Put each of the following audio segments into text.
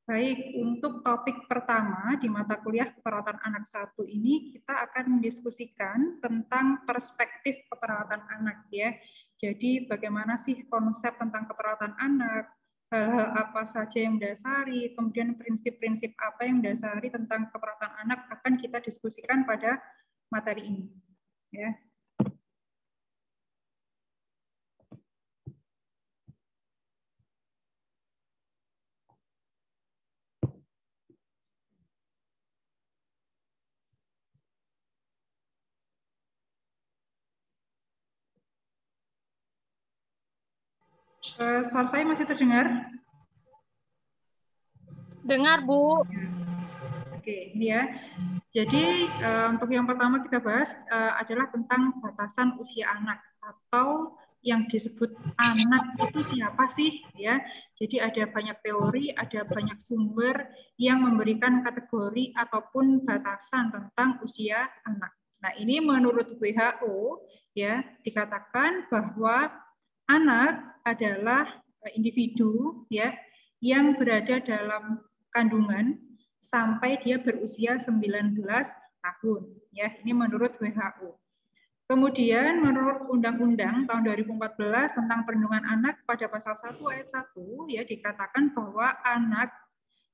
Baik, untuk topik pertama di mata kuliah keperawatan anak 1 ini kita akan mendiskusikan tentang perspektif keperawatan anak ya. Jadi bagaimana sih konsep tentang keperawatan anak, hal-hal apa saja yang mendasari, kemudian prinsip-prinsip apa yang mendasari tentang keperawatan anak akan kita diskusikan pada materi ini. Ya. Suara saya masih terdengar? Dengar, Bu. Oke, ini ya. Jadi untuk yang pertama kita bahas adalah tentang batasan usia anak atau yang disebut anak itu siapa sih ya. Jadi ada banyak teori, ada banyak sumber yang memberikan kategori ataupun batasan tentang usia anak. Nah, ini menurut WHO ya dikatakan bahwa anak adalah individu ya yang berada dalam kandungan sampai dia berusia 19 tahun. Ya, ini menurut WHO. Kemudian menurut Undang-Undang tahun 2014 tentang Perlindungan Anak pada pasal 1 ayat 1 ya dikatakan bahwa anak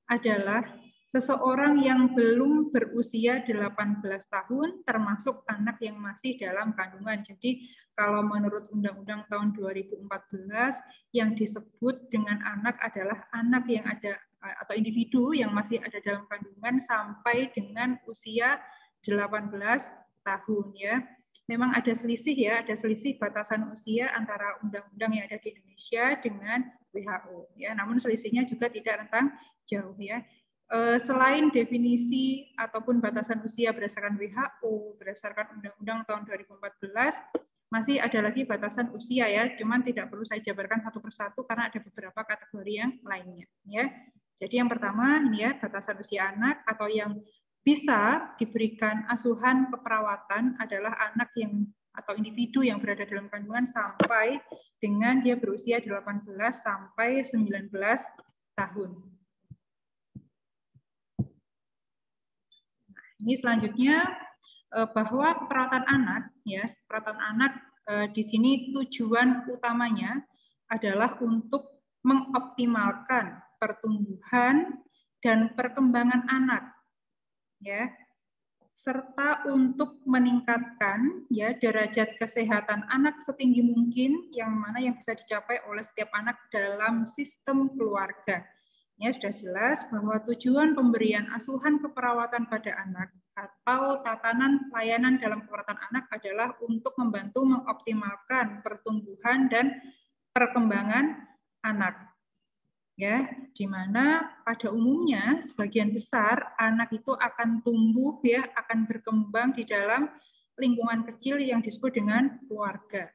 adalah seseorang yang belum berusia 18 tahun termasuk anak yang masih dalam kandungan. Jadi kalau menurut Undang-Undang tahun 2014 yang disebut dengan anak adalah anak yang ada atau individu yang masih ada dalam kandungan sampai dengan usia 18 tahun ya. Memang ada selisih ya, ada selisih batasan usia antara undang-undang yang ada di Indonesia dengan WHO ya. Namun selisihnya juga tidak rentang jauh ya. Selain definisi ataupun batasan usia berdasarkan WHO, berdasarkan Undang-Undang tahun 2014, masih ada lagi batasan usia ya, cuman tidak perlu saya jabarkan satu persatu karena ada beberapa kategori yang lainnya ya. Jadi yang pertama ini ya batasan usia anak atau yang bisa diberikan asuhan keperawatan adalah anak yang atau individu yang berada dalam kandungan sampai dengan dia berusia 18 sampai 19 tahun. Ini selanjutnya bahwa perawatan anak ya, perawatan anak di sini tujuan utamanya adalah untuk mengoptimalkan pertumbuhan dan perkembangan anak ya, serta untuk meningkatkan ya derajat kesehatan anak setinggi mungkin yang mana yang bisa dicapai oleh setiap anak dalam sistem keluarga. Ya, sudah jelas bahwa tujuan pemberian asuhan keperawatan pada anak atau tatanan pelayanan dalam perawatan anak adalah untuk membantu mengoptimalkan pertumbuhan dan perkembangan anak. Ya, di mana pada umumnya sebagian besar anak itu akan tumbuh ya, akan berkembang di dalam lingkungan kecil yang disebut dengan keluarga.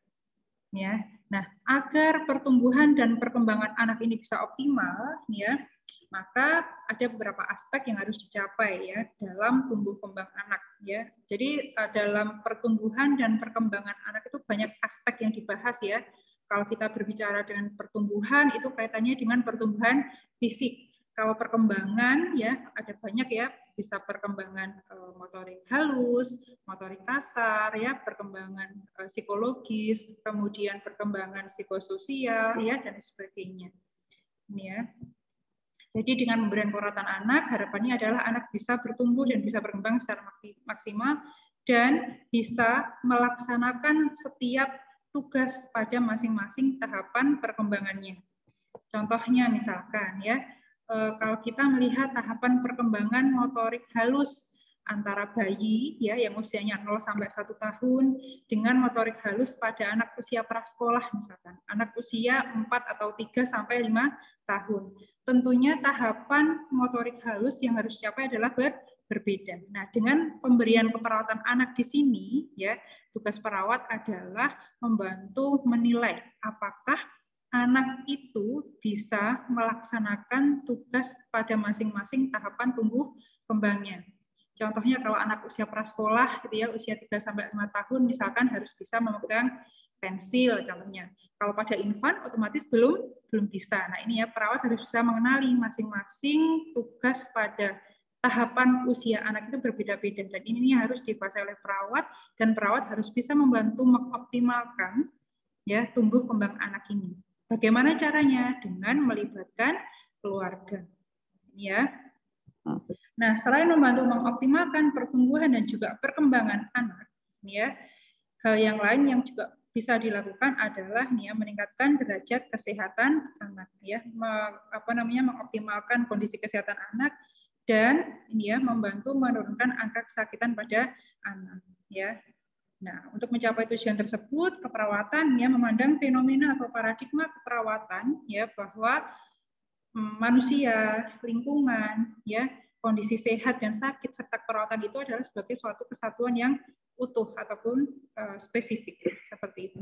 Ya. Nah, agar pertumbuhan dan perkembangan anak ini bisa optimal ya, maka ada beberapa aspek yang harus dicapai ya dalam tumbuh kembang anak ya. Jadi dalam pertumbuhan dan perkembangan anak itu banyak aspek yang dibahas ya. Kalau kita berbicara dengan pertumbuhan itu kaitannya dengan pertumbuhan fisik. Kalau perkembangan ya ada banyak ya, bisa perkembangan motorik halus, motorik kasar ya, perkembangan psikologis, kemudian perkembangan psikososial ya dan sebagainya. Ini ya. Jadi dengan pemberian perawatan anak, harapannya adalah anak bisa bertumbuh dan bisa berkembang secara maksimal dan bisa melaksanakan setiap tugas pada masing-masing tahapan perkembangannya. Contohnya misalkan ya, kalau kita melihat tahapan perkembangan motorik halus antara bayi ya yang usianya 0 sampai 1 tahun dengan motorik halus pada anak usia prasekolah misalkan, anak usia 4 atau 3 sampai 5 tahun. Tentunya tahapan motorik halus yang harus dicapai adalah berbeda. Nah, dengan pemberian keperawatan anak di sini ya, tugas perawat adalah membantu menilai apakah anak itu bisa melaksanakan tugas pada masing-masing tahapan tumbuh kembangnya. Contohnya kalau anak usia prasekolah gitu ya, usia 3 sampai 5 tahun misalkan harus bisa memegang pensil contohnya. Kalau pada infan otomatis belum bisa. Nah, ini ya perawat harus bisa mengenali masing-masing tugas pada tahapan usia anak itu berbeda-beda, dan ini harus dikuasai oleh perawat, dan perawat harus bisa membantu mengoptimalkan ya tumbuh kembang anak ini. Bagaimana caranya? Dengan melibatkan keluarga. Ya. Nah, selain membantu mengoptimalkan pertumbuhan dan juga perkembangan anak, ya, hal yang lain yang juga bisa dilakukan adalah meningkatkan derajat kesehatan anak, ya, mengoptimalkan kondisi kesehatan anak, dan membantu menurunkan angka kesakitan pada anak, ya. Nah, untuk mencapai tujuan tersebut, keperawatan memandang fenomena atau paradigma keperawatan ya bahwa manusia, lingkungan, ya, kondisi sehat dan sakit serta perawatan itu adalah sebagai suatu kesatuan yang utuh ataupun spesifik seperti itu.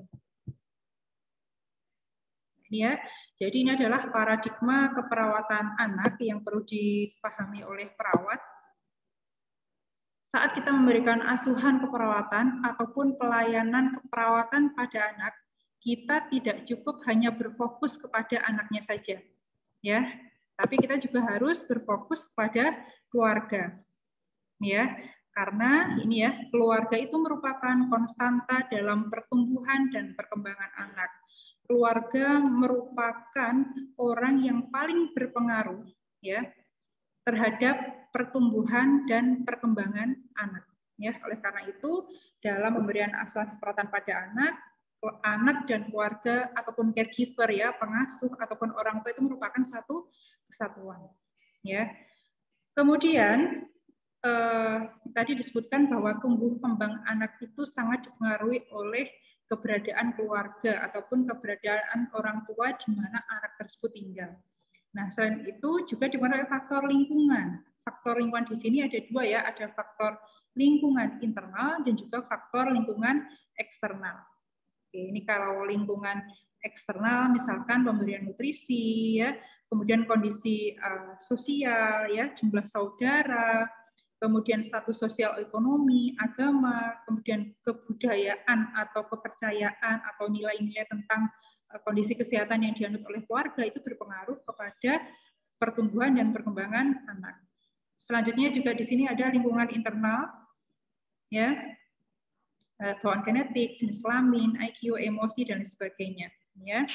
Ya, jadi ini adalah paradigma keperawatan anak yang perlu dipahami oleh perawat. Saat kita memberikan asuhan keperawatan ataupun pelayanan keperawatan pada anak, kita tidak cukup hanya berfokus kepada anaknya saja, ya. Tapi kita juga harus berfokus kepada keluarga, ya. Karena ini ya, keluarga itu merupakan konstanta dalam pertumbuhan dan perkembangan anak. Keluarga merupakan orang yang paling berpengaruh ya terhadap pertumbuhan dan perkembangan anak. Ya, oleh karena itu dalam pemberian asuhan keperawatan pada anak dan keluarga ataupun caregiver ya, pengasuh ataupun orang tua itu merupakan satu kesatuan. Ya. Kemudian tadi disebutkan bahwa tumbuh kembang anak itu sangat dipengaruhi oleh keberadaan keluarga ataupun keberadaan orang tua di mana anak tersebut tinggal. Nah, selain itu juga dipengaruhi faktor lingkungan. Faktor lingkungan di sini ada dua ya, ada faktor lingkungan internal dan juga faktor lingkungan eksternal. Oke, ini kalau lingkungan eksternal misalkan pemberian nutrisi ya, kemudian kondisi sosial ya, jumlah saudara, kemudian status sosial ekonomi, agama, kemudian kebudayaan atau kepercayaan atau nilai-nilai tentang kondisi kesehatan yang dianut oleh keluarga itu berpengaruh kepada pertumbuhan dan perkembangan anak. Selanjutnya juga di sini ada lingkungan internal, ya, bawaan genetik, jenis kelamin, IQ, emosi dan sebagainya. Ya,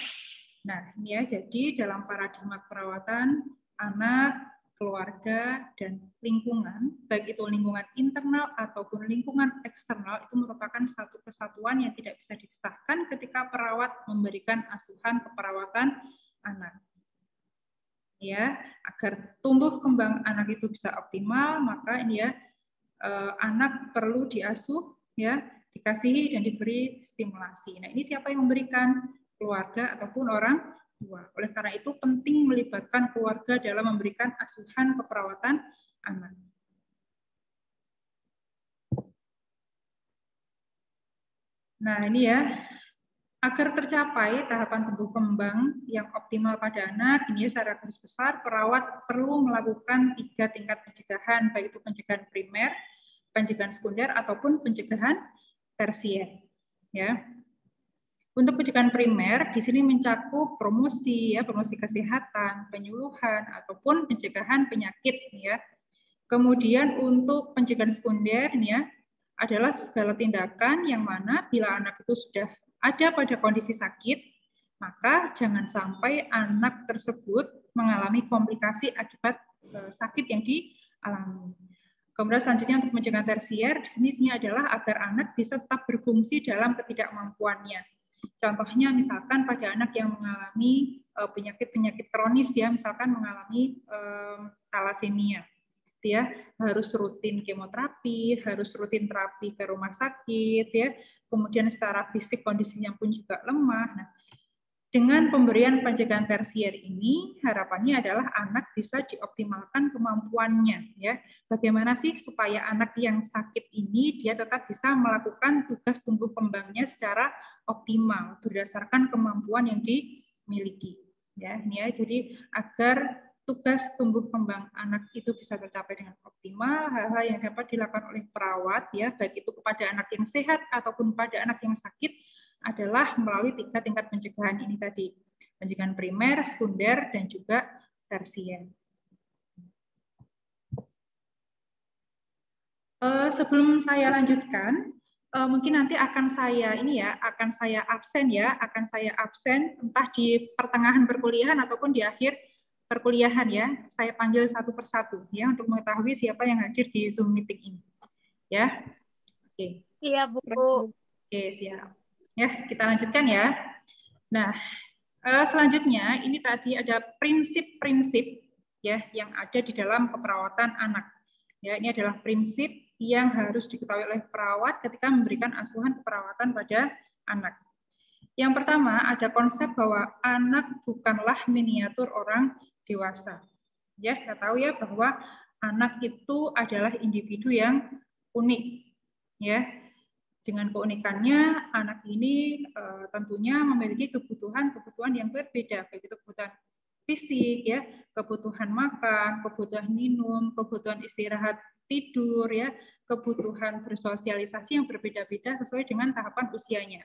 nah ini ya jadi dalam paradigma perawatan anak, keluarga dan lingkungan, baik itu lingkungan internal ataupun lingkungan eksternal itu merupakan satu kesatuan yang tidak bisa dipisahkan ketika perawat memberikan asuhan keperawatan anak. Ya, agar tumbuh kembang anak itu bisa optimal, maka ini ya anak perlu diasuh, ya, dikasihi dan diberi stimulasi. Nah, ini siapa yang memberikan? Keluarga ataupun orang tua. Oleh karena itu penting melibatkan keluarga dalam memberikan asuhan keperawatan anak. Nah, ini ya, agar tercapai tahapan tumbuh kembang yang optimal pada anak, ini secara garis besar perawat perlu melakukan 3 tingkat pencegahan, baik itu pencegahan primer, pencegahan sekunder ataupun pencegahan tersier. Ya. Untuk pencegahan primer di sini mencakup promosi ya, promosi kesehatan, penyuluhan ataupun pencegahan penyakit ya. Kemudian untuk pencegahan sekunder ya adalah segala tindakan yang mana bila anak itu sudah ada pada kondisi sakit, maka jangan sampai anak tersebut mengalami komplikasi akibat sakit yang dialami. Kemudian selanjutnya untuk pencegahan tersier, di sini adalah agar anak bisa tetap berfungsi dalam ketidakmampuannya. Contohnya misalkan pada anak yang mengalami penyakit-penyakit kronis ya, misalkan mengalami talasemia, ya harus rutin kemoterapi, harus rutin terapi ke rumah sakit, ya. Kemudian secara fisik kondisinya pun juga lemah. Nah, dengan pemberian pencegahan tersier ini harapannya adalah anak bisa dioptimalkan kemampuannya ya. Bagaimana sih supaya anak yang sakit ini dia tetap bisa melakukan tugas tumbuh kembangnya secara optimal berdasarkan kemampuan yang dimiliki ya. Ini ya, jadi agar tugas tumbuh kembang anak itu bisa tercapai dengan optimal, hal-hal yang dapat dilakukan oleh perawat ya, baik itu kepada anak yang sehat ataupun pada anak yang sakit adalah melalui 3 tingkat pencegahan ini tadi. Pencegahan primer, sekunder, dan juga tersier. Sebelum saya lanjutkan, mungkin nanti akan saya absen entah di pertengahan perkuliahan ataupun di akhir perkuliahan ya. Saya panggil satu persatu ya untuk mengetahui siapa yang hadir di Zoom meeting ini. Ya. Oke. Iya, Bu. Oke, siap. Ya, kita lanjutkan ya. Nah, selanjutnya ini tadi ada prinsip-prinsip ya yang ada di dalam keperawatan anak. Ya, ini adalah prinsip yang harus diketahui oleh perawat ketika memberikan asuhan keperawatan pada anak. Yang pertama, ada konsep bahwa anak bukanlah miniatur orang dewasa. Ya, kita tahu ya bahwa anak itu adalah individu yang unik. Ya, dengan keunikannya, anak ini tentunya memiliki kebutuhan yang berbeda, baik itu kebutuhan fisik, ya, kebutuhan makan, kebutuhan minum, kebutuhan istirahat tidur, ya, kebutuhan bersosialisasi yang berbeda-beda sesuai dengan tahapan usianya.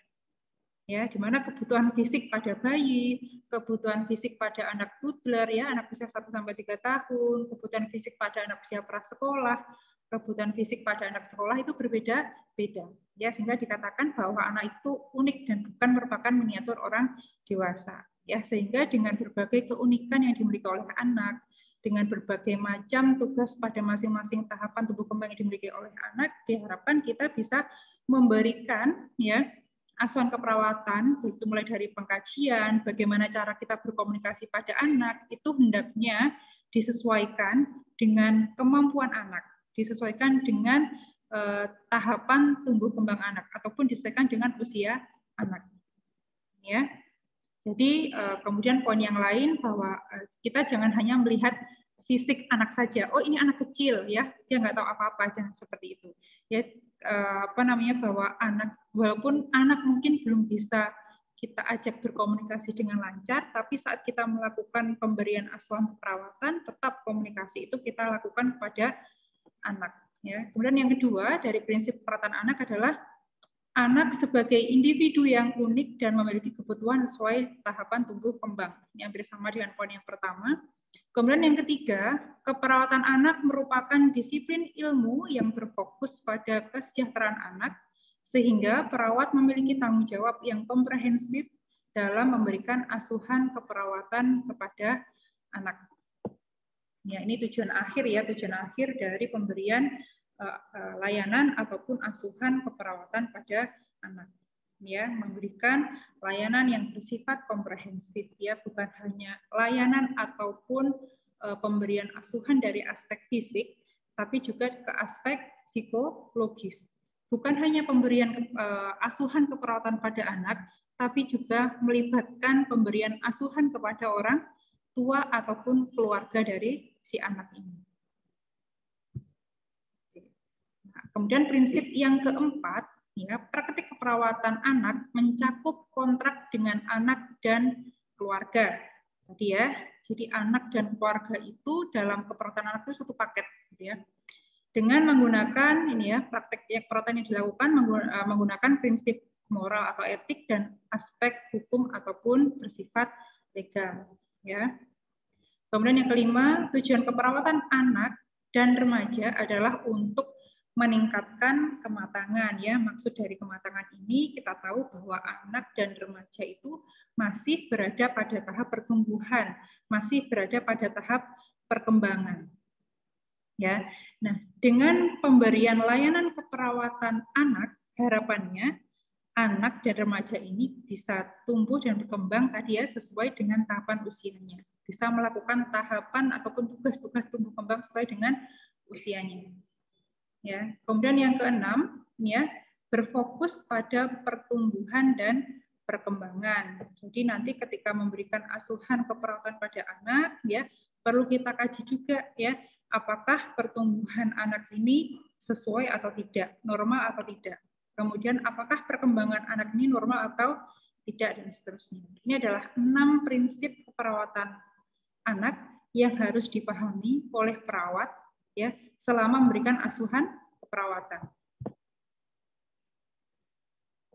Ya, di mana kebutuhan fisik pada bayi, kebutuhan fisik pada anak toddler, ya, anak usia 1-3 tahun, kebutuhan fisik pada anak usia prasekolah, kebutuhan fisik pada anak sekolah itu berbeda-beda. Ya, sehingga dikatakan bahwa anak itu unik dan bukan merupakan miniatur orang dewasa. Ya, sehingga dengan berbagai keunikan yang dimiliki oleh anak, dengan berbagai macam tugas pada masing-masing tahapan tumbuh kembang yang dimiliki oleh anak, diharapkan kita bisa memberikan ya asuhan keperawatan, itu mulai dari pengkajian, bagaimana cara kita berkomunikasi pada anak, itu hendaknya disesuaikan dengan kemampuan anak, disesuaikan dengan tahapan tumbuh kembang anak, ataupun disesuaikan dengan usia anak. Ya. Jadi kemudian poin yang lain bahwa kita jangan hanya melihat fisik anak saja. Oh, ini anak kecil ya, dia nggak tahu apa-apa, jangan seperti itu. Ya, bahwa anak, walaupun anak mungkin belum bisa kita ajak berkomunikasi dengan lancar, tapi saat kita melakukan pemberian asuhan keperawatan, tetap komunikasi itu kita lakukan kepada anak. Ya. Kemudian yang kedua dari prinsip perawatan anak adalah anak sebagai individu yang unik dan memiliki kebutuhan sesuai tahapan tumbuh kembang. Ini hampir sama dengan poin yang pertama. Kemudian yang ketiga, keperawatan anak merupakan disiplin ilmu yang berfokus pada kesejahteraan anak, sehingga perawat memiliki tanggung jawab yang komprehensif dalam memberikan asuhan keperawatan kepada anak. Ya, ini tujuan akhir dari pemberian layanan ataupun asuhan keperawatan pada anak. Ya, memberikan layanan yang bersifat komprehensif, ya, bukan hanya layanan ataupun pemberian asuhan dari aspek fisik, tapi juga ke aspek psikologis. Bukan hanya pemberian asuhan keperawatan pada anak, tapi juga melibatkan pemberian asuhan kepada orang tua ataupun keluarga dari si anak ini. Nah, kemudian prinsip yang keempat, ya, praktik keperawatan anak mencakup kontrak dengan anak dan keluarga. Tadi ya, jadi anak dan keluarga itu dalam keperawatan anak itu satu paket, gitu ya. Dengan menggunakan ini ya, praktik keperawatan yang dilakukan menggunakan prinsip moral atau etik dan aspek hukum ataupun bersifat legal, ya. Kemudian yang kelima, tujuan keperawatan anak dan remaja adalah untuk meningkatkan kematangan, ya. Maksud dari kematangan ini kita tahu bahwa anak dan remaja itu masih berada pada tahap pertumbuhan, masih berada pada tahap perkembangan. Ya. Nah, dengan pemberian layanan keperawatan anak, harapannya anak dan remaja ini bisa tumbuh dan berkembang tadi ya sesuai dengan tahapan usianya. Bisa melakukan tahapan ataupun tugas-tugas tumbuh kembang sesuai dengan usianya. Ya, kemudian yang keenam, ya, berfokus pada pertumbuhan dan perkembangan. Jadi nanti ketika memberikan asuhan keperawatan pada anak, ya, perlu kita kaji juga, ya, apakah pertumbuhan anak ini sesuai atau tidak, normal atau tidak. Kemudian apakah perkembangan anak ini normal atau tidak, dan seterusnya. Ini adalah 6 prinsip keperawatan anak yang harus dipahami oleh perawat, ya, selama memberikan asuhan keperawatan.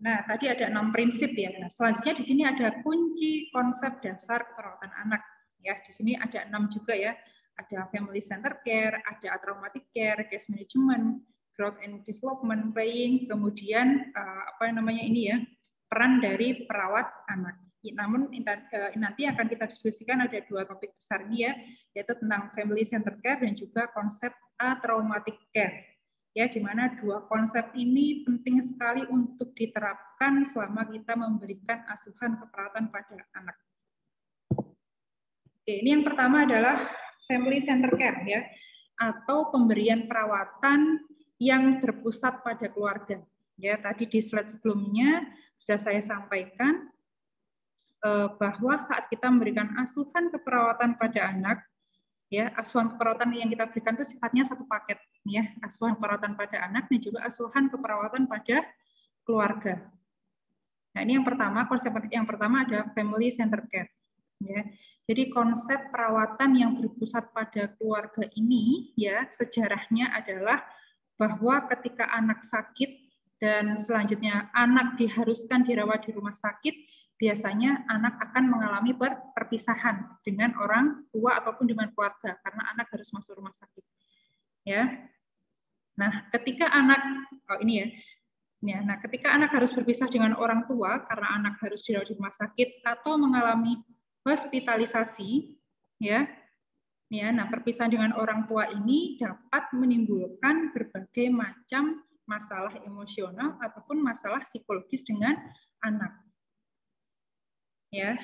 Nah, tadi ada 6 prinsip ya. Nah, selanjutnya di sini ada kunci konsep dasar perawatan anak. Ya, di sini ada 6 juga ya. Ada family center care, ada traumatic care, case management, growth and development, playing, kemudian apa namanya ini ya, peran dari perawat anak. Namun nanti akan kita diskusikan ada 2 topik besar ini ya, yaitu tentang family center care dan juga konsep traumatic care. Ya, di mana 2 konsep ini penting sekali untuk diterapkan selama kita memberikan asuhan keperawatan pada anak. Oke, ini yang pertama adalah family center care ya, atau pemberian perawatan yang berpusat pada keluarga. Ya, tadi di slide sebelumnya sudah saya sampaikan bahwa saat kita memberikan asuhan keperawatan pada anak, ya, asuhan keperawatan yang kita berikan itu sifatnya satu paket, ya, asuhan keperawatan pada anak dan juga asuhan keperawatan pada keluarga. Nah, ini yang pertama, konsep yang pertama ada family center care, ya. Jadi konsep perawatan yang berpusat pada keluarga ini, ya, sejarahnya adalah bahwa ketika anak sakit dan selanjutnya anak diharuskan dirawat di rumah sakit, biasanya anak akan mengalami perpisahan dengan orang tua ataupun dengan keluarga karena anak harus masuk rumah sakit. Ya. Nah, ketika anak ini ya. Nah, ketika anak harus berpisah dengan orang tua karena anak harus dirawat di rumah sakit atau mengalami hospitalisasi, ya. Ya, nah perpisahan dengan orang tua ini dapat menimbulkan berbagai macam masalah emosional ataupun masalah psikologis dengan anak. Ya,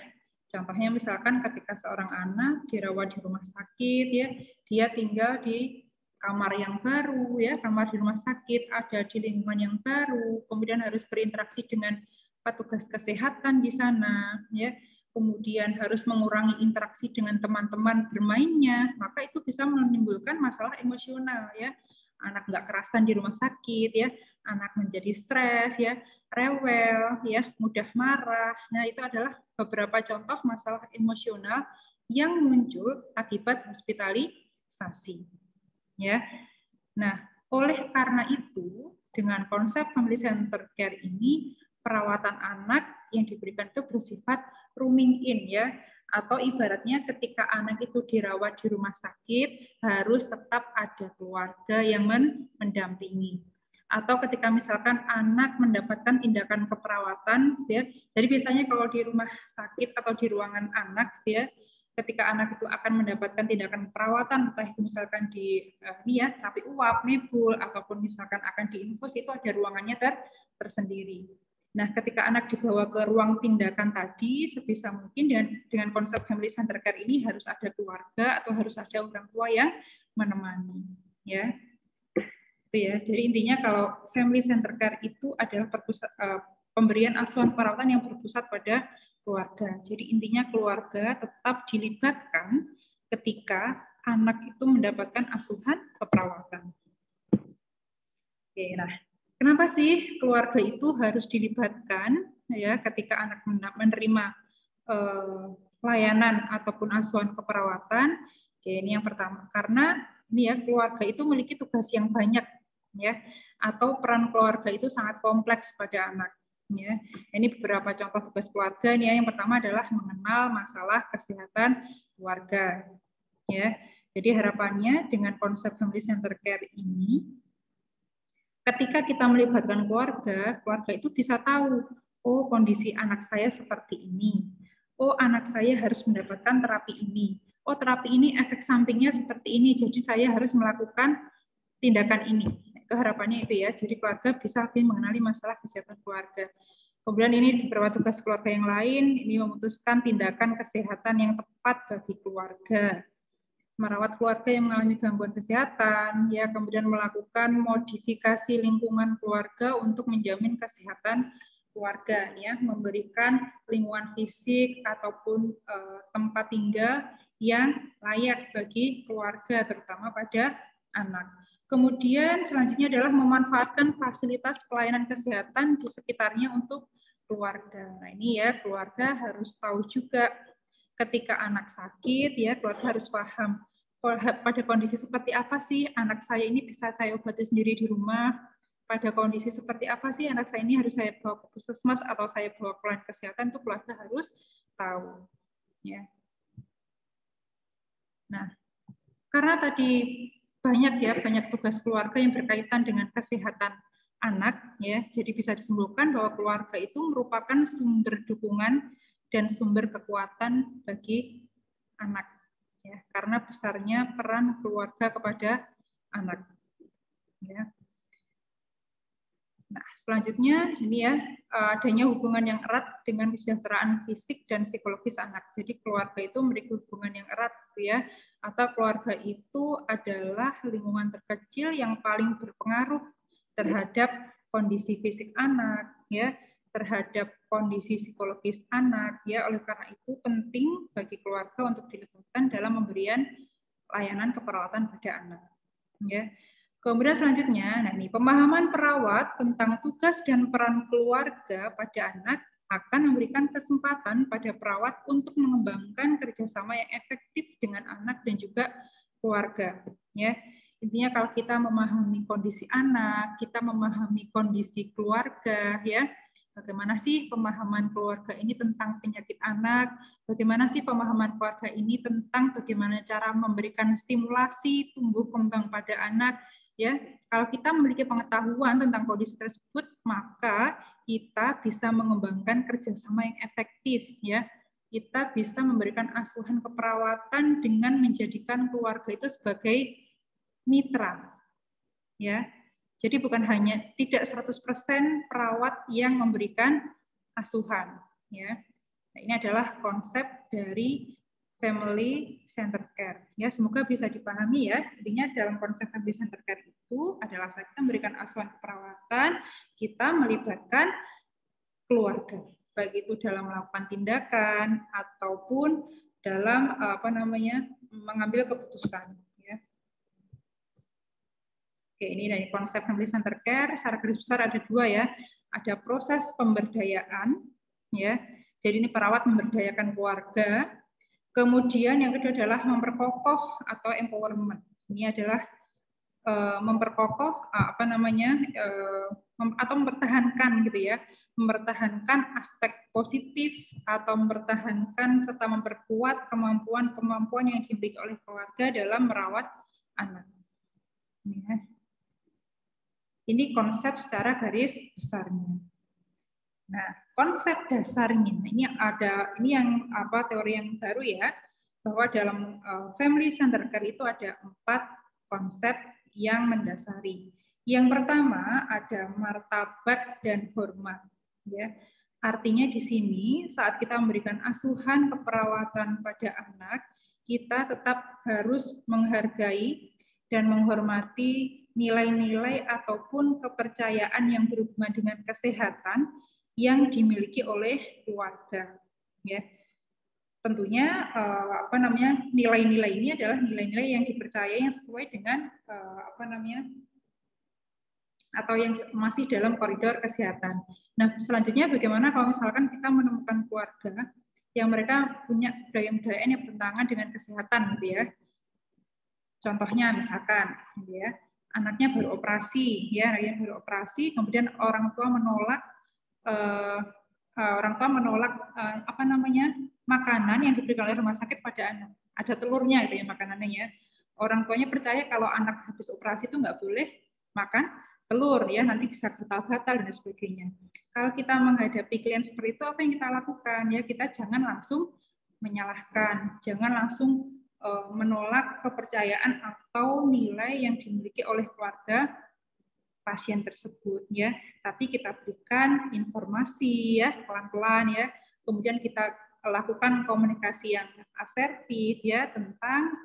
contohnya misalkan ketika seorang anak dirawat di rumah sakit, ya, dia tinggal di kamar yang baru, ya, kamar di rumah sakit, ada di lingkungan yang baru, kemudian harus berinteraksi dengan petugas kesehatan di sana, ya, kemudian harus mengurangi interaksi dengan teman-teman bermainnya, maka itu bisa menimbulkan masalah emosional, ya. Anak nggak kerasan di rumah sakit, ya, anak menjadi stres, ya, rewel, ya, mudah marah. Nah, itu adalah beberapa contoh masalah emosional yang muncul akibat hospitalisasi. Ya. Nah, oleh karena itu, dengan konsep family center care ini, perawatan anak yang diberikan itu bersifat rooming in, ya, atau ibaratnya ketika anak itu dirawat di rumah sakit harus tetap ada keluarga yang mendampingi. Atau ketika misalkan anak mendapatkan tindakan keperawatan, ya, jadi biasanya kalau di rumah sakit atau di ruangan anak, ya, ketika anak itu akan mendapatkan tindakan perawatan, entah itu misalkan di terapi uap, nebul, ataupun misalkan akan diinfus, itu ada ruangannya tersendiri. Nah, ketika anak dibawa ke ruang tindakan tadi, sebisa mungkin dengan konsep family center care ini harus ada keluarga atau harus ada orang tua yang menemani, ya. Itu ya. Jadi intinya kalau family center care itu adalah pemberian asuhan perawatan yang berpusat pada keluarga. Jadi intinya keluarga tetap dilibatkan ketika anak itu mendapatkan asuhan keperawatan. Oke, nah, kenapa sih keluarga itu harus dilibatkan ya ketika anak menerima layanan ataupun asuhan keperawatan? Oke, ini yang pertama. Karena ini ya keluarga itu memiliki tugas yang banyak ya, atau peran keluarga itu sangat kompleks pada anak. Ya, ini beberapa contoh tugas keluarga nih ya. Yang pertama adalah mengenal masalah kesehatan keluarga. Ya, jadi harapannya dengan konsep family center care ini, ketika kita melibatkan keluarga, keluarga itu bisa tahu, oh kondisi anak saya seperti ini, oh anak saya harus mendapatkan terapi ini, oh terapi ini efek sampingnya seperti ini, jadi saya harus melakukan tindakan ini. Itu harapannya itu ya, jadi keluarga bisa lebih mengenali masalah kesehatan keluarga. Kemudian ini beberapa tugas keluarga yang lain, ini memutuskan tindakan kesehatan yang tepat bagi keluarga, merawat keluarga yang mengalami gangguan kesehatan, ya, kemudian melakukan modifikasi lingkungan keluarga untuk menjamin kesehatan keluarga, ya, memberikan lingkungan fisik ataupun tempat tinggal yang layak bagi keluarga, terutama pada anak. Kemudian selanjutnya adalah memanfaatkan fasilitas pelayanan kesehatan di sekitarnya untuk keluarga. Nah, ini ya, keluarga harus tahu juga ketika anak sakit, ya keluarga harus paham pada kondisi seperti apa sih anak saya ini bisa saya obati sendiri di rumah, pada kondisi seperti apa sih anak saya ini, harus saya bawa ke puskesmas atau saya bawa ke kesehatan, itu keluarga harus tahu. Ya. Nah, karena tadi banyak tugas keluarga yang berkaitan dengan kesehatan anak, ya, jadi bisa disimpulkan bahwa keluarga itu merupakan sumber dukungan dan sumber kekuatan bagi anak, ya, karena besarnya peran keluarga kepada anak. Ya. Nah, selanjutnya ini ya, adanya hubungan yang erat dengan kesejahteraan fisik dan psikologis anak. Jadi keluarga itu memiliki hubungan yang erat, ya, atau keluarga itu adalah lingkungan terkecil yang paling berpengaruh terhadap kondisi fisik anak, ya, terhadap kondisi psikologis anak, ya. Oleh karena itu penting bagi keluarga untuk dilibatkan dalam pemberian layanan keperawatan pada anak, ya. Kemudian selanjutnya, nah ini pemahaman perawat tentang tugas dan peran keluarga pada anak akan memberikan kesempatan pada perawat untuk mengembangkan kerjasama yang efektif dengan anak dan juga keluarga. Ya, intinya kalau kita memahami kondisi anak, kita memahami kondisi keluarga, ya, bagaimana sih pemahaman keluarga ini tentang penyakit anak, bagaimana sih pemahaman keluarga ini tentang bagaimana cara memberikan stimulasi tumbuh kembang pada anak. Ya, kalau kita memiliki pengetahuan tentang kondisi tersebut, maka kita bisa mengembangkan kerjasama yang efektif. Ya, kita bisa memberikan asuhan keperawatan dengan menjadikan keluarga itu sebagai mitra. Ya, jadi bukan hanya tidak 100% perawat yang memberikan asuhan. Ya, nah, ini adalah konsep dari family center care. Ya, semoga bisa dipahami ya. Intinya dalam konsep family center care itu adalah kita memberikan asuhan keperawatan, kita melibatkan keluarga, baik itu dalam melakukan tindakan ataupun dalam mengambil keputusan. Ya. Oke, ini dari konsep family center care. Secara garis besar ada dua ya. Ada proses pemberdayaan, ya. Jadi ini perawat memberdayakan keluarga. Kemudian yang kedua adalah memperkokoh atau empowerment. Ini adalah memperkokoh atau mempertahankan gitu ya, mempertahankan aspek positif atau mempertahankan serta memperkuat kemampuan yang dimiliki oleh keluarga dalam merawat anak. Ini konsep secara garis besarnya. Nah, konsep dasarnya ini yang teori yang baru ya, bahwa dalam family center care itu ada 4 konsep yang mendasari. Yang pertama ada martabat dan hormat, ya. Artinya di sini saat kita memberikan asuhan keperawatan pada anak, kita tetap harus menghargai dan menghormati nilai-nilai ataupun kepercayaan yang berhubungan dengan kesehatan yang dimiliki oleh keluarga, ya. Tentunya nilai-nilai ini adalah nilai-nilai yang dipercaya yang sesuai dengan atau yang masih dalam koridor kesehatan. Nah, selanjutnya bagaimana kalau misalkan kita menemukan keluarga yang mereka punya budaya-budaya yang bertentangan dengan kesehatan, gitu ya. Contohnya misalkan, gitu ya, anaknya baru operasi, kemudian orang tua menolak makanan yang diberikan oleh rumah sakit pada anak. Ada telurnya itu ya makanannya ya. Orang tuanya percaya kalau anak habis operasi itu nggak boleh makan telur ya, nanti bisa gatal-gatal dan sebagainya. Kalau kita menghadapi klien seperti itu, apa yang kita lakukan ya? Kita jangan langsung menyalahkan, jangan langsung menolak kepercayaan atau nilai yang dimiliki oleh keluarga pasien tersebut ya, tapi kita berikan informasi ya pelan-pelan ya, kemudian kita lakukan komunikasi yang asertif ya tentang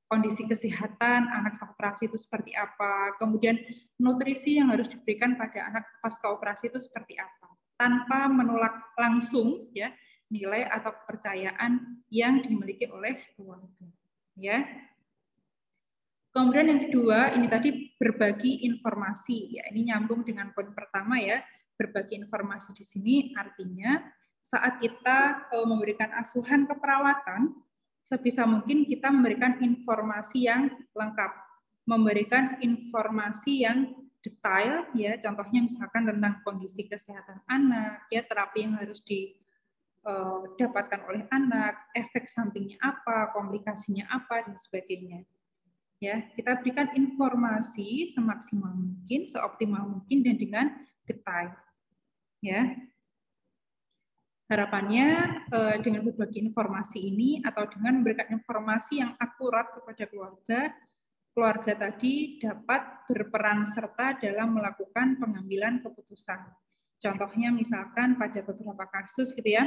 kondisi kesehatan anak setelah operasi itu seperti apa, kemudian nutrisi yang harus diberikan pada anak pasca operasi itu seperti apa, tanpa menolak langsung ya nilai atau kepercayaan yang dimiliki oleh keluarga ya. Kemudian yang kedua, ini tadi berbagi informasi. Ya, ini nyambung dengan poin pertama ya. Berbagi informasi di sini artinya saat kita memberikan asuhan keperawatan, sebisa mungkin kita memberikan informasi yang lengkap. memberikan informasi yang detail, ya, contohnya misalkan tentang kondisi kesehatan anak, ya, terapi yang harus didapatkan oleh anak, efek sampingnya apa, komplikasinya apa, dan sebagainya. Ya, kita berikan informasi semaksimal mungkin, seoptimal mungkin, dan dengan detail. Ya, harapannya dengan berbagi informasi ini atau dengan memberikan informasi yang akurat kepada keluarga tadi dapat berperan serta dalam melakukan pengambilan keputusan. Contohnya misalkan pada beberapa kasus gitu ya,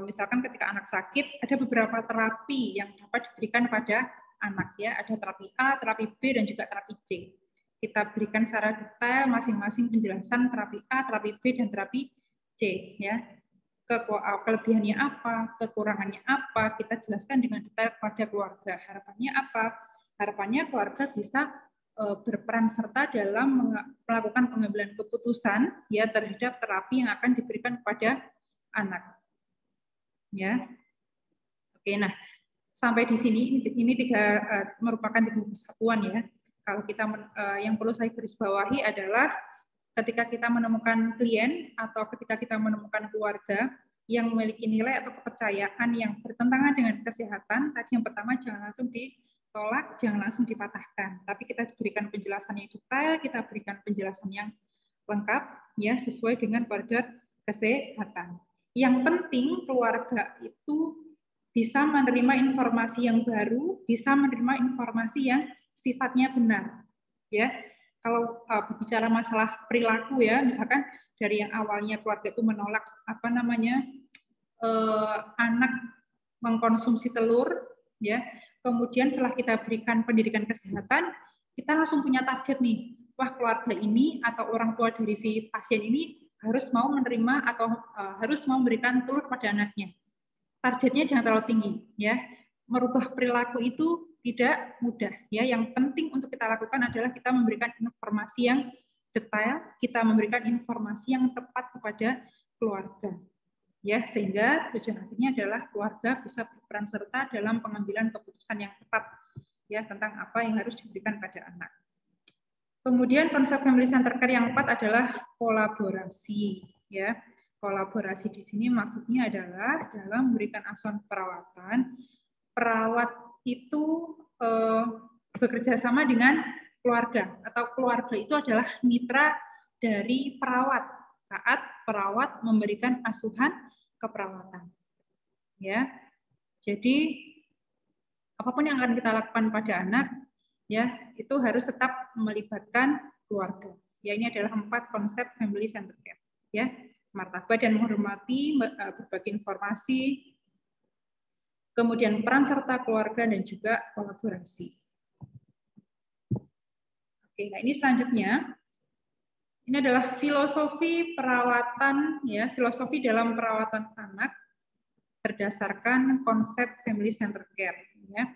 misalkan ketika anak sakit ada beberapa terapi yang dapat diberikan pada anak ya, ada terapi A, terapi B, dan juga terapi C. Kita berikan secara detail masing-masing penjelasan terapi A, terapi B, dan terapi C ya. Kelebihannya apa, kekurangannya apa, kita jelaskan dengan detail kepada keluarga. Harapannya apa? Harapannya keluarga bisa berperan serta dalam melakukan pengambilan keputusan ya terhadap terapi yang akan diberikan kepada anak. Ya. Oke, nah sampai di sini ini merupakan tiga kesatuan ya. Kalau kita yang perlu saya garis bawahi adalah ketika kita menemukan klien atau ketika kita menemukan keluarga yang memiliki nilai atau kepercayaan yang bertentangan dengan kesehatan, tadi yang pertama jangan langsung ditolak, jangan langsung dipatahkan, tapi kita berikan penjelasan yang detail, kita berikan penjelasan yang lengkap ya sesuai dengan koridor kesehatan. Yang penting keluarga itu bisa menerima informasi yang baru, bisa menerima informasi yang sifatnya benar. Ya, kalau berbicara masalah perilaku ya, misalkan dari yang awalnya keluarga itu menolak anak mengkonsumsi telur, ya, kemudian setelah kita berikan pendidikan kesehatan, kita langsung punya target nih, wah keluarga ini atau orang tua dari si pasien ini harus mau menerima atau harus mau memberikan telur pada anaknya. Targetnya jangan terlalu tinggi ya. Merubah perilaku itu tidak mudah ya. Yang penting untuk kita lakukan adalah kita memberikan informasi yang detail, kita memberikan informasi yang tepat kepada keluarga. Ya, sehingga tujuan akhirnya adalah keluarga bisa berperan serta dalam pengambilan keputusan yang tepat ya tentang apa yang harus diberikan pada anak. Kemudian konsep family center care yang keempat adalah kolaborasi ya. Kolaborasi di sini maksudnya adalah dalam memberikan asuhan perawatan, perawat itu bekerja sama dengan keluarga atau keluarga itu adalah mitra dari perawat saat perawat memberikan asuhan keperawatan. Ya. Jadi apapun yang akan kita lakukan pada anak ya, itu harus tetap melibatkan keluarga. Ya, ini adalah 4 konsep family center care. Ya. Martabat dan menghormati, berbagi informasi, kemudian peran serta keluarga dan juga kolaborasi. Oke, nah ini selanjutnya, ini adalah filosofi perawatan, ya, filosofi dalam perawatan anak berdasarkan konsep family center care. Ya.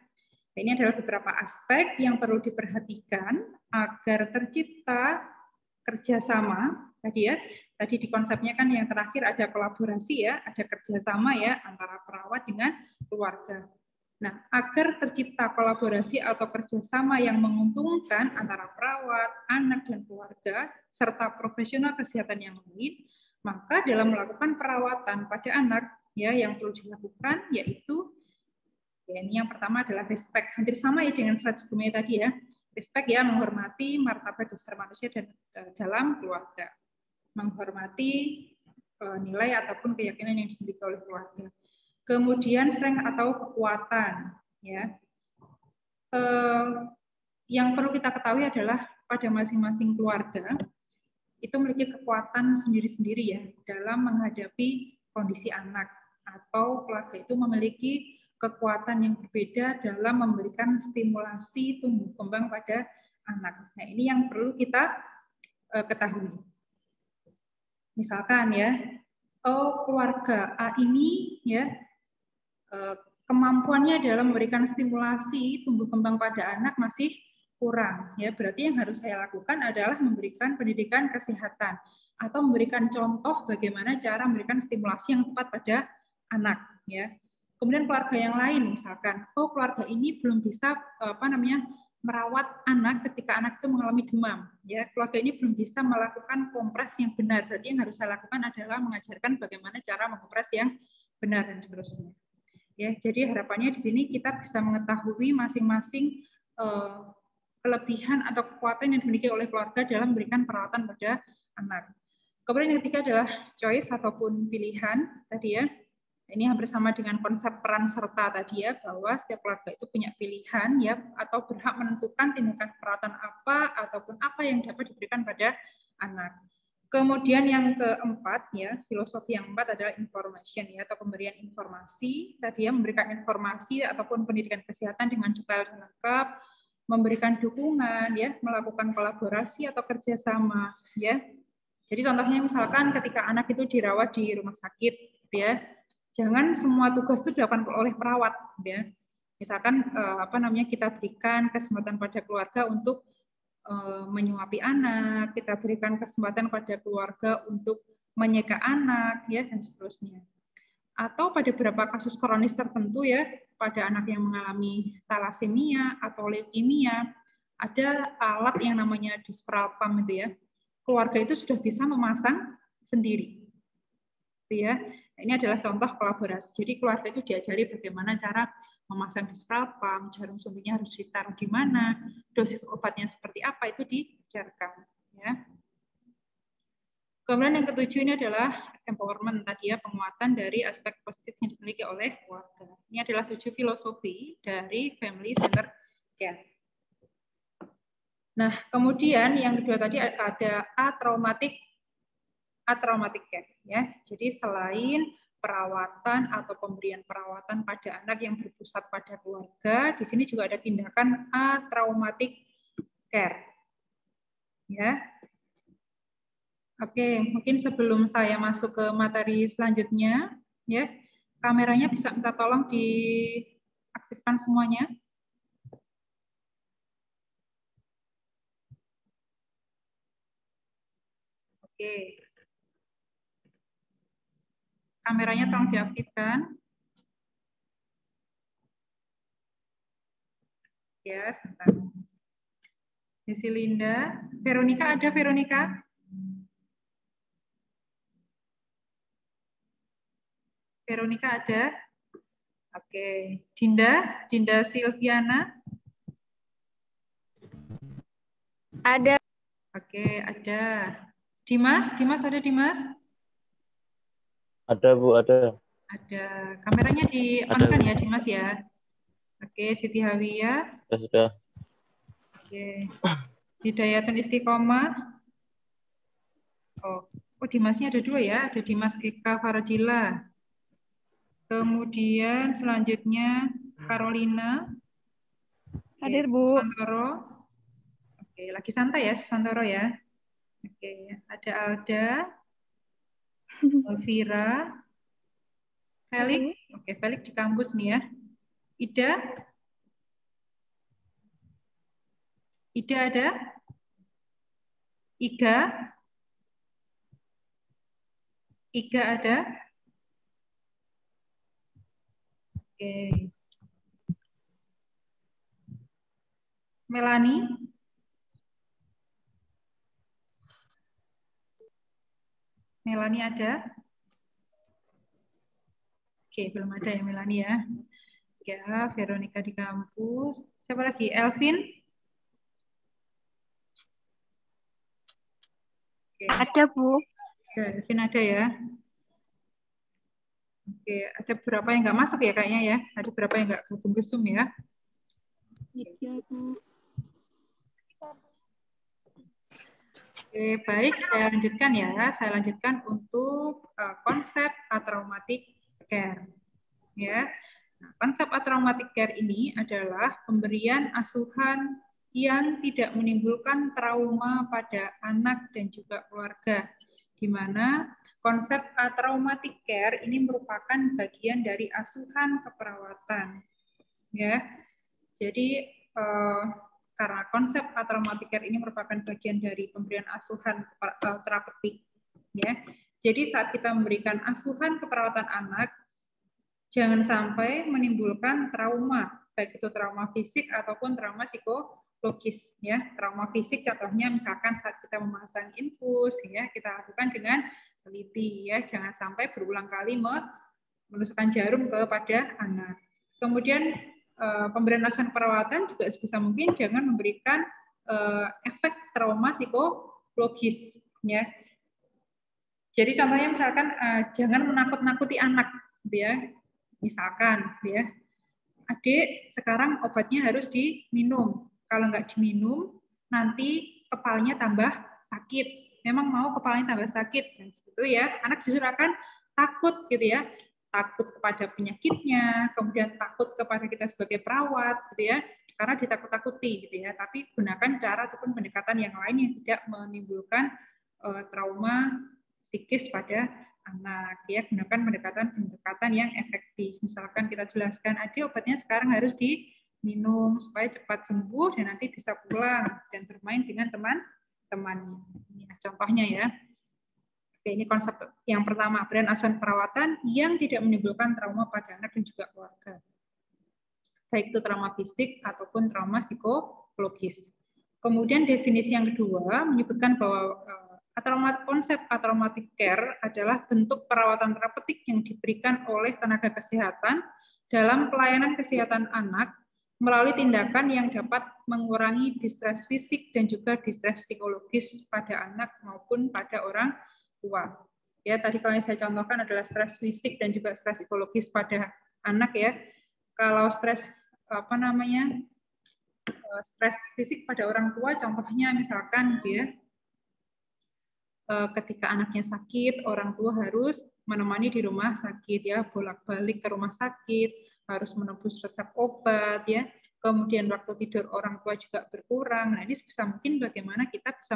Ini adalah beberapa aspek yang perlu diperhatikan agar tercipta kerjasama tadi ya. Tadi di konsepnya kan yang terakhir ada kolaborasi ya, ada kerjasama ya antara perawat dengan keluarga. Nah, agar tercipta kolaborasi atau kerjasama yang menguntungkan antara perawat, anak, dan keluarga, serta profesional kesehatan yang lain, maka dalam melakukan perawatan pada anak, ya yang perlu dilakukan yaitu, ya, ini yang pertama adalah respect. Hampir sama ya dengan slide sebelumnya tadi ya. Respect ya, menghormati martabat dasar manusia dan dalam keluarga. Menghormati nilai ataupun keyakinan yang dimiliki oleh keluarga. Kemudian strength atau kekuatan, ya. Yang perlu kita ketahui adalah pada masing-masing keluarga itu memiliki kekuatan sendiri-sendiri ya dalam menghadapi kondisi anak, atau keluarga itu memiliki kekuatan yang berbeda dalam memberikan stimulasi tumbuh kembang pada anak. Nah, ini yang perlu kita ketahui. Misalkan ya, keluarga A ini ya kemampuannya dalam memberikan stimulasi tumbuh kembang pada anak masih kurang ya, berarti yang harus saya lakukan adalah memberikan pendidikan kesehatan atau memberikan contoh bagaimana cara memberikan stimulasi yang tepat pada anak ya. Kemudian keluarga yang lain misalkan keluarga ini belum bisa merawat anak ketika anak itu mengalami demam. Ya, keluarga ini belum bisa melakukan kompres yang benar. Berarti yang harus saya lakukan adalah mengajarkan bagaimana cara mengompres yang benar dan seterusnya. Ya, jadi harapannya di sini kita bisa mengetahui masing-masing kelebihan atau kekuatan yang dimiliki oleh keluarga dalam memberikan perawatan pada anak. Kemudian yang ketiga adalah choice ataupun pilihan tadi ya. Ini hampir sama dengan konsep peran serta tadi ya, bahwa setiap keluarga itu punya pilihan ya, atau berhak menentukan tindakan perawatan apa ataupun apa yang dapat diberikan pada anak. Kemudian yang keempat ya, filosofi yang keempat adalah information ya, atau pemberian informasi. Tadi ya, memberikan informasi ataupun pendidikan kesehatan dengan detail dan lengkap, memberikan dukungan ya, melakukan kolaborasi atau kerjasama ya. Jadi contohnya misalkan ketika anak itu dirawat di rumah sakit ya, jangan semua tugas itu dilakukan oleh perawat ya. Misalkan kita berikan kesempatan pada keluarga untuk menyuapi anak, kita berikan kesempatan pada keluarga untuk menyeka anak ya dan seterusnya. Atau pada beberapa kasus kronis tertentu ya, pada anak yang mengalami thalassemia atau leukemia, ada alat yang namanya dispral pump itu ya. Keluarga itu sudah bisa memasang sendiri. Ya. Ini adalah contoh kolaborasi. Jadi keluarga itu diajari bagaimana cara memasang dispral pump, jarum suntiknya harus ditaruh di mana, dosis obatnya seperti apa, itu diajarkan. Ya. Kemudian yang ketujuh ini adalah empowerment, tadi ya, penguatan dari aspek positif yang dimiliki oleh keluarga. Ini adalah 7 filosofi dari family center care. Nah, kemudian yang kedua tadi ada atraumatic care ya. Jadi selain perawatan atau pemberian perawatan pada anak yang berpusat pada keluarga, di sini juga ada tindakan atraumatic care. Ya. Oke, mungkin sebelum saya masuk ke materi selanjutnya, ya, kameranya bisa minta tolong diaktifkan semuanya. Oke. Kameranya tolong diaktifkan. Ya, sebentar. Desi Linda. Veronica ada, Veronica? Veronica ada? Oke. Dinda Silviana? Ada. Oke, ada. Dimas ada Dimas? Ada Bu, ada. Ada. Kameranya di-on-kan ya Dimas ya? Oke, Siti Hawiyah. Sudah. Oke. Hidayatun Istiqomah. Oh, Dimasnya ada 2 ya. Ada Dimas Eka Faradila. Kemudian selanjutnya Carolina. Hadir Bu. Santoro. Oke, lagi santai ya Santoro ya. Oke, ada Alda. Elvira. Felix. Oke, Felix di kampus nih ya. Ida ada? Iga ada? Oke. Melani? Melani ada? Oke, belum ada ya Melani ya. Ya, Veronica di kampus. Siapa lagi? Elvin? Oke. Ada Bu. Oke, Elvin ada ya. Oke, ada beberapa yang nggak masuk ya kayaknya ya. Ada beberapa yang nggak gabung ke Zoom ya. Iya Bu. Oke, baik. Saya lanjutkan ya. Saya lanjutkan untuk konsep atraumatic care. Ya. Nah, konsep atraumatic care ini adalah pemberian asuhan yang tidak menimbulkan trauma pada anak dan juga keluarga, di mana konsep atraumatic care ini merupakan bagian dari asuhan keperawatan. Ya, jadi karena konsep atraumatic care ini merupakan bagian dari pemberian asuhan terapeutik. Ya, jadi saat kita memberikan asuhan keperawatan anak, jangan sampai menimbulkan trauma baik itu trauma fisik ataupun trauma psikologis ya. Trauma fisik contohnya misalkan saat kita memasang infus ya, kita lakukan dengan teliti ya, jangan sampai berulang kali menusukkan jarum kepada anak. Kemudian pemberian asuhan perawatan juga sebisa mungkin jangan memberikan efek trauma psikologis ya. Jadi contohnya misalkan jangan menakut-nakuti anak gitu ya. Misalkan ya, adik sekarang obatnya harus diminum. Kalau nggak diminum nanti kepalanya tambah sakit. Memang mau kepalanya tambah sakit dan seperti ya, anak justru akan takut gitu ya. Takut kepada penyakitnya, kemudian takut kepada kita sebagai perawat gitu ya. Karena ditakut-takuti gitu ya. Tapi gunakan cara ataupun pendekatan yang lain yang tidak menimbulkan trauma psikis pada anak ya, gunakan pendekatan yang efektif. Misalkan kita jelaskan, adik obatnya sekarang harus diminum supaya cepat sembuh dan nanti bisa pulang dan bermain dengan teman-temannya. Ya, contohnya ya. Oke, ini konsep yang pertama, pemberian asuhan perawatan yang tidak menimbulkan trauma pada anak dan juga keluarga. Baik itu trauma fisik ataupun trauma psikologis. Kemudian definisi yang kedua menyebutkan bahwa konsep atraumatic care adalah bentuk perawatan terapeutik yang diberikan oleh tenaga kesehatan dalam pelayanan kesehatan anak melalui tindakan yang dapat mengurangi distres fisik dan juga distres psikologis pada anak maupun pada orang tua. Ya, tadi kalau yang saya contohkan adalah stres fisik dan juga stres psikologis pada anak ya. Kalau stres stres fisik pada orang tua contohnya misalkan dia ketika anaknya sakit, orang tua harus menemani di rumah sakit ya, bolak-balik ke rumah sakit, harus menebus resep obat ya. Kemudian waktu tidur orang tua juga berkurang. Nah, ini sebisa mungkin bagaimana kita bisa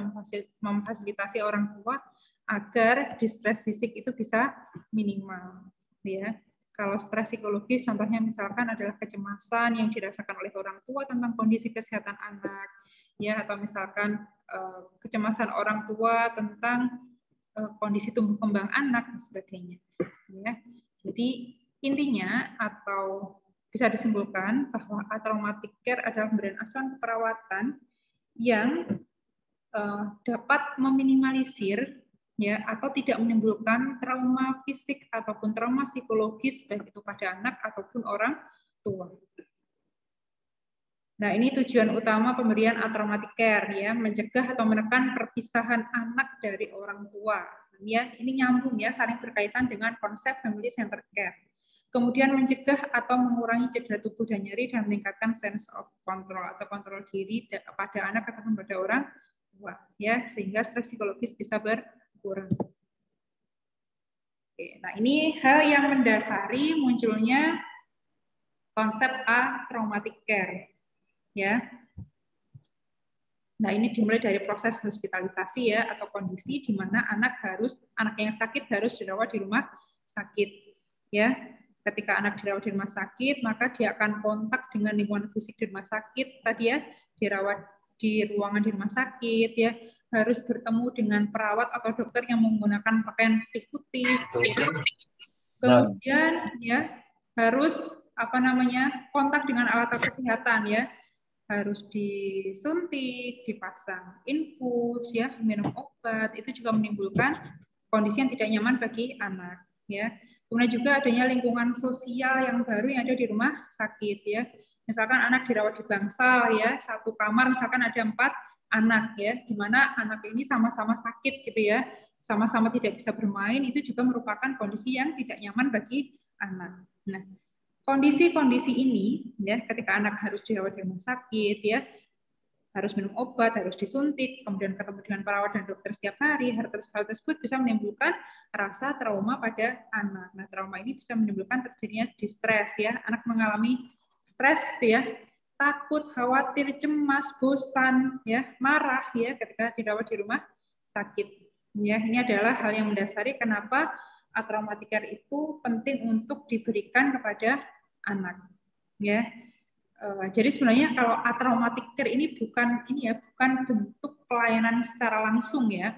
memfasilitasi orang tua agar distres fisik itu bisa minimal ya. Kalau stres psikologis contohnya misalkan adalah kecemasan yang dirasakan oleh orang tua tentang kondisi kesehatan anak ya, atau misalkan kecemasan orang tua tentang kondisi tumbuh kembang anak dan sebagainya. Ya. Jadi intinya atau bisa disimpulkan bahwa atraumatic care adalah pemberian asuhan perawatan yang dapat meminimalisir ya atau tidak menimbulkan trauma fisik ataupun trauma psikologis baik itu pada anak ataupun orang tua. Nah, ini tujuan utama pemberian atraumatic care ya, mencegah atau menekan perpisahan anak dari orang tua. Ya, ini nyambung ya, saling berkaitan dengan konsep family centered care. Kemudian mencegah atau mengurangi cedera tubuh dan nyeri dan meningkatkan sense of control atau kontrol diri pada anak ataupun pada orang tua ya, sehingga stres psikologis bisa berkurang. Oke, nah ini hal yang mendasari munculnya konsep atraumatic care. Ya. Nah, ini dimulai dari proses hospitalisasi ya atau kondisi di mana anak yang sakit harus dirawat di rumah sakit ya. Ketika anak dirawat di rumah sakit, maka dia akan kontak dengan lingkungan fisik di rumah sakit tadi ya, dirawat di ruangan di rumah sakit ya, harus bertemu dengan perawat atau dokter yang menggunakan pakaian putih. Ya. Kemudian ya harus kontak dengan alat kesehatan ya. Harus disuntik, dipasang infus, ya, minum obat, itu juga menimbulkan kondisi yang tidak nyaman bagi anak. Ya. Kemudian juga adanya lingkungan sosial yang baru yang ada di rumah sakit. Ya. Misalkan anak dirawat di bangsal, ya, satu kamar misalkan ada 4 anak, ya, di mana anak ini sama-sama sakit, gitu ya, sama-sama tidak bisa bermain, itu juga merupakan kondisi yang tidak nyaman bagi anak. Nah, kondisi-kondisi ini ya ketika anak harus dirawat di rumah sakit ya, harus minum obat, harus disuntik, kemudian ketemu dengan perawat dan dokter setiap hari, hal tersebut bisa menimbulkan rasa trauma pada anak. Nah, trauma ini bisa menimbulkan terjadinya distres ya, anak mengalami stres ya, takut, khawatir, cemas, bosan ya, marah ya ketika dirawat di rumah sakit. Ya, ini adalah hal yang mendasari kenapa atraumatic care itu penting untuk diberikan kepada anak ya. Jadi sebenarnya kalau atraumatic care ini bukan bentuk pelayanan secara langsung ya,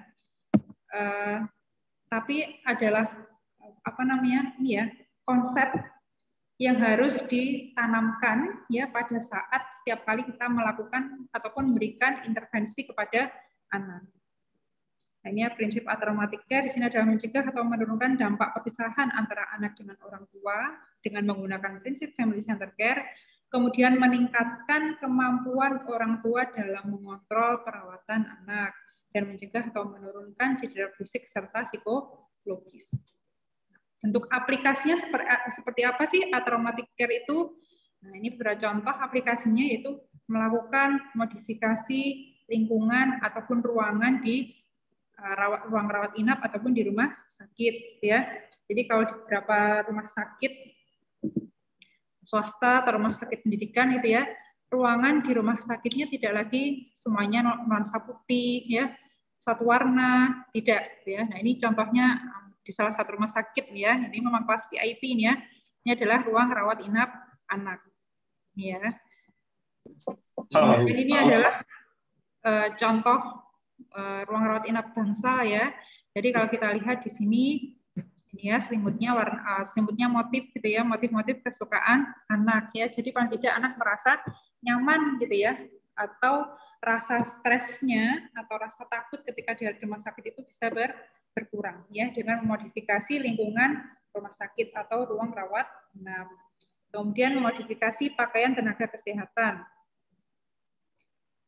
tapi adalah konsep yang harus ditanamkan ya pada saat setiap kali kita melakukan ataupun memberikan intervensi kepada anak. Nah, ini prinsip atraumatic care di sini adalah mencegah atau menurunkan dampak perpisahan antara anak dengan orang tua dengan menggunakan prinsip family center care, kemudian meningkatkan kemampuan orang tua dalam mengontrol perawatan anak dan mencegah atau menurunkan cedera fisik serta psikologis. Bentuk aplikasinya seperti apa sih atraumatic care itu? Nah, ini beberapa contoh aplikasinya yaitu melakukan modifikasi lingkungan ataupun ruangan di ruang rawat inap ataupun di rumah sakit ya. Jadi kalau di beberapa rumah sakit swasta atau rumah sakit pendidikan itu ya, ruangan di rumah sakitnya tidak lagi semuanya nuansa putih ya, satu warna, tidak ya. Nah, ini contohnya di salah satu rumah sakit ya, ini memang kelas VIP ini ya. Ini adalah ruang rawat inap anak. Ya. Dan ini adalah contoh ruang rawat inap bangsa ya. Jadi kalau kita lihat di sini ini ya selimutnya warna selimutnya motif gitu ya, motif-motif kesukaan anak ya. Jadi paling tidak anak merasa nyaman gitu ya, atau rasa stresnya atau rasa takut ketika di rumah sakit itu bisa berkurang ya dengan memodifikasi lingkungan rumah sakit atau ruang rawat inap. Kemudian memodifikasi pakaian tenaga kesehatan.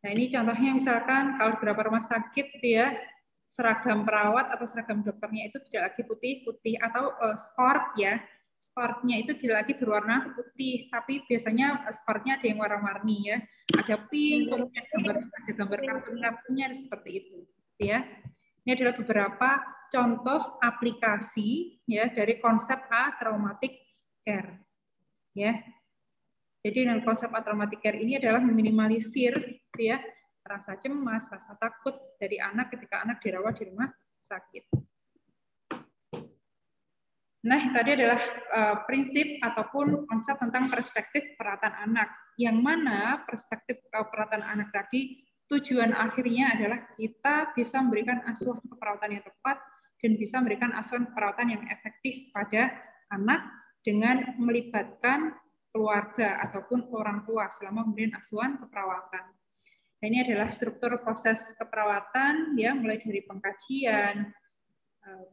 Nah, ini contohnya misalkan kalau beberapa rumah sakit ya, seragam perawat atau seragam dokternya itu tidak lagi putih-putih atau skort ya. Skortnya itu tidak lagi berwarna putih, tapi biasanya skortnya ada yang warna-warni ya. Ada pink, kemudian ada gambar kartun-kartunnya seperti itu ya. Ini adalah beberapa contoh aplikasi ya dari konsep atraumatic care. Ya. Jadi dengan konsep atraumatic care ini adalah meminimalisir ya rasa cemas, rasa takut dari anak ketika anak dirawat di rumah sakit. Nah, tadi adalah prinsip ataupun konsep tentang perspektif perawatan anak. Yang mana perspektif perawatan anak tadi tujuan akhirnya adalah kita bisa memberikan asuhan keperawatan yang tepat dan bisa memberikan asuhan perawatan yang efektif pada anak dengan melibatkan keluarga ataupun orang tua selama memberikan asuhan keperawatan. Nah, ini adalah struktur proses keperawatan ya, mulai dari pengkajian,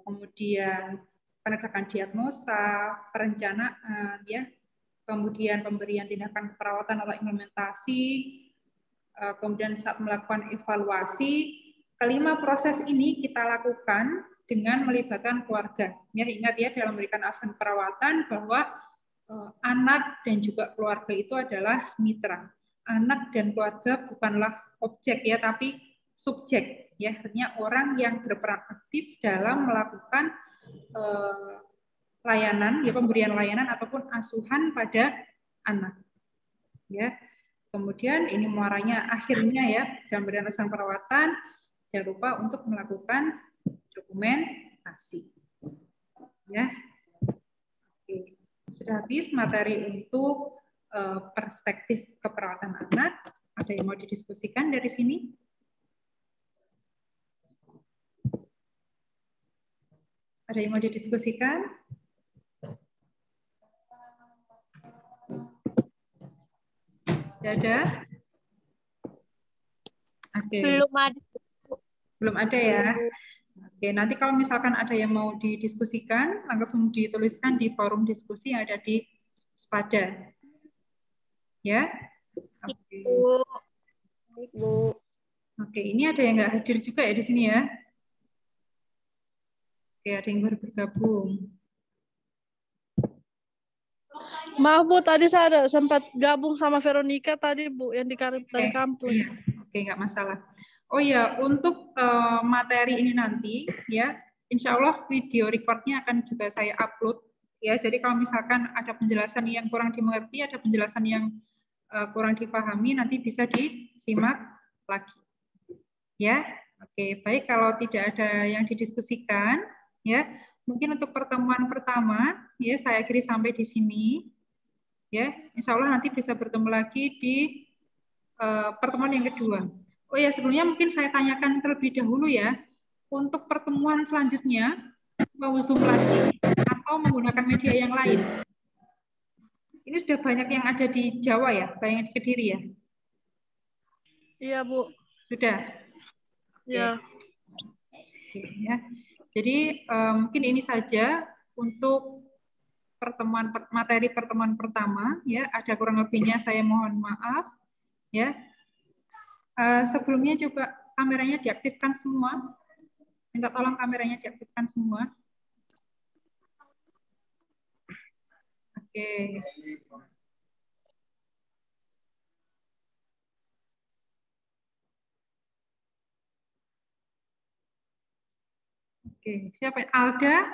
kemudian penegakan diagnosa, perencanaan ya, kemudian pemberian tindakan keperawatan atau implementasi, kemudian saat melakukan evaluasi. Kelima proses ini kita lakukan dengan melibatkan keluarga. Ya, ingat ya dalam memberikan asuhan perawatan bahwa anak dan juga keluarga itu adalah mitra. Anak dan keluarga bukanlah objek ya, tapi subjek ya, artinya orang yang berperan aktif dalam melakukan layanan ya, pemberian layanan ataupun asuhan pada anak. Ya. Kemudian ini muaranya akhirnya ya dalam pemberian asuhan perawatan jangan lupa untuk melakukan dokumentasi. Ya. Oke. Sudah habis materi untuk perspektif keperawatan anak. Ada yang mau didiskusikan dari sini? Ada yang mau didiskusikan? Tidak ada? Oke. Belum ada. Belum ada ya? Oke, nanti kalau misalkan ada yang mau didiskusikan, langsung dituliskan di forum diskusi yang ada di Spada. Ya? Oke. Bu. Oke, ini ada yang nggak hadir juga ya di sini ya? Oke, ada yang baru bergabung. Maaf Bu, tadi saya ada sempat gabung sama Veronica tadi Bu, yang dari kampus. Iya. Oke, nggak masalah. Oh ya, untuk materi ini nanti ya, insya Allah video recordnya akan juga saya upload ya. Jadi kalau misalkan ada penjelasan yang kurang dimengerti, ada penjelasan yang kurang dipahami, nanti bisa disimak lagi. Ya, oke. Baik, kalau tidak ada yang didiskusikan, ya, mungkin untuk pertemuan pertama, ya, saya akhiri sampai di sini. Ya, insya Allah nanti bisa bertemu lagi di pertemuan yang kedua. Oh ya, sebelumnya mungkin saya tanyakan terlebih dahulu ya, untuk pertemuan selanjutnya, mau Zoom lagi atau menggunakan media yang lain? Ini sudah banyak yang ada di Jawa ya, banyak di Kediri ya? Iya, Bu. Sudah? Ya. Oke, ya. Jadi mungkin ini saja untuk materi pertemuan pertama ya. Ada kurang lebihnya saya mohon maaf ya. Sebelumnya coba kameranya diaktifkan semua. Minta tolong kameranya diaktifkan semua. Oke. Oke, siapa? Alda?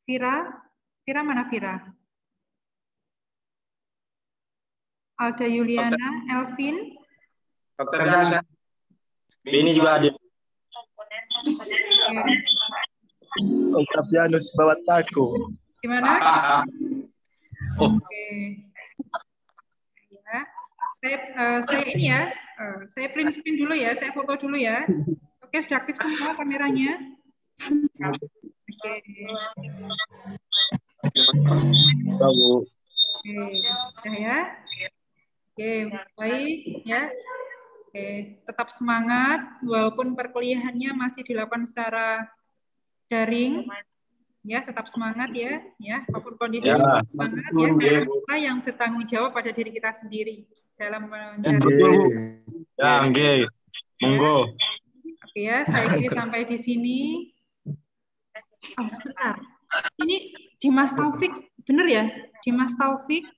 Vira? Vira mana Vira? Alda Yuliana, Elvin? Dokter Ganesha. Ini juga ada. Octavianus Bawataku. Gimana? Oke. Ya. Saya ini ya, saya print screen dulu ya, saya foto dulu ya. Oke, sudah aktif semua kameranya. Oke. Oke, sudah ya. Oke, baik ya. Oke, tetap semangat walaupun perkuliahannya masih dilakukan secara daring. Ya, tetap semangat ya, apapun kondisinya Ya. semangat ya, karena kita yang bertanggung jawab pada diri kita sendiri dalam mencari. Ya, nggih. Monggo. Oke ya, saya kira sampai di sini. Oh, sebentar. Ini Dimas Taufik, bener ya? Dimas Taufik.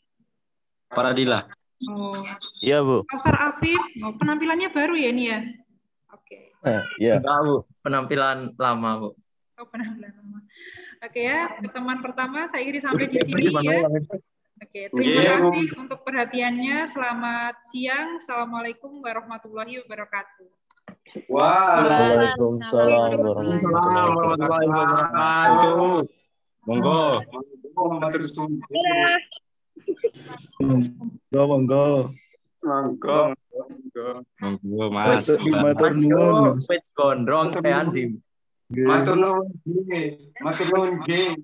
Paradila. Oh. Iya, Bu. Kausar Afif. Oh, penampilannya baru ya ini ya? Oke. Iya. Enggak, Bu. Penampilan lama, Bu. Oh, penampilan lama. Oke ya, pertemuan pertama saya kira sampai di sini ya. Oke, terima kasih untuk perhatiannya. Selamat siang. Assalamualaikum warahmatullahi wabarakatuh. Waalaikumsalam warahmatullahi wabarakatuh. Monggo. Monggo. Monggo, Mas. Matur nuwun. Wis gondrong teh Andi. Matur nuwun. Matur nuwun nggih.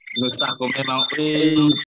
Nggak usah komen mau.